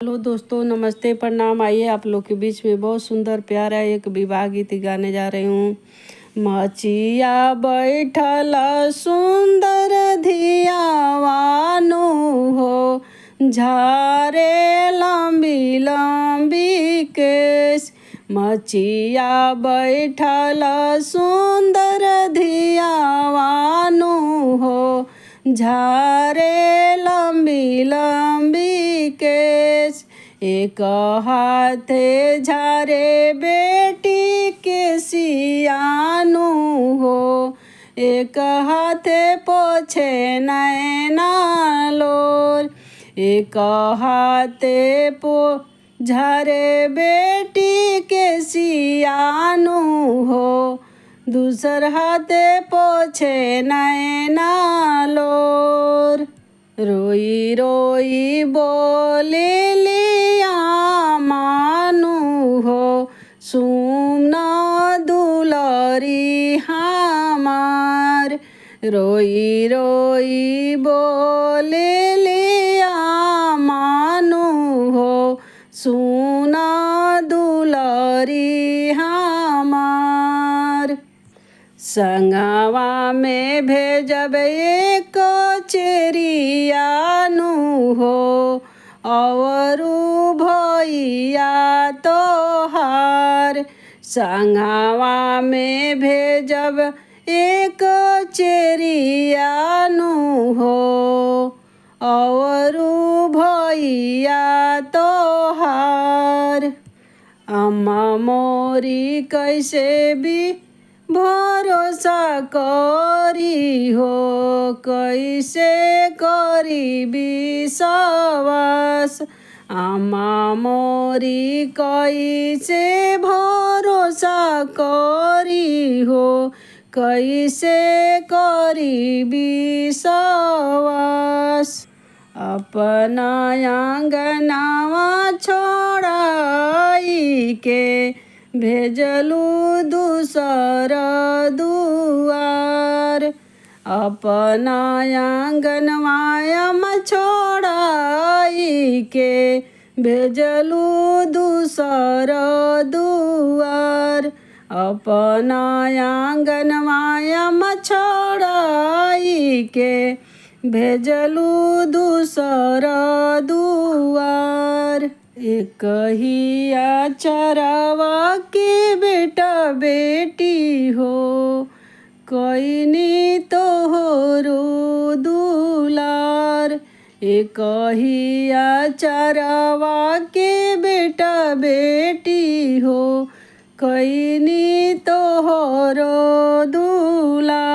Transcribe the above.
Hello दोस्तों, नमस्ते, प्रणाम। आइए आप लोग के बीच में बहुत सुंदर प्यारा एक विवाह गीत गाने जा रही हूँ। मचिया बैठल सुंदर धियावानु हो, झारे लंबी लंबी केस। मचिया बैठल सुंदर धियावानु हो, झारे लंबी लंबी केस। एक हाथे झारे बेटी के सियानु हो, एक हाथे पोछे नैना लोर। एक हाथे झारे बेटी के सियानु हो, दूसर हाथे पोछे नैना लोर। रोई रोई बोले लिया मानु हो, सुन दुलरी हमार। रोई रोई बोले लिया मानु हो, सुन दुलरी हमार। संगवा में भेजब एक चेरियानु हो, औरू भैया तोहार। संगवा में भेजब एक चेरियानु हो, औरू भैया तोहार। अम्मा मोरी कैसे भी भरोसा करी हो, कैसे करी विश्वास। अम्मा मोरी कैसे भरोसा करी हो, कैसे करी विश्वास। अपना आंगनवा छोड़ाई के भेजलू दूसर दुआर। अपना आंगनवा छोड़ाई के भेजलू दूसर दुआर। अपना आंगनवा छोड़ाई के भेजलू दूसर दुआर। एक ही आचरवा के बेटा बेटी हो, कैनी तोहरो दुलार। एक ही आचरवा के बेटा बेटी हो, कैनी तोहरो दुलार।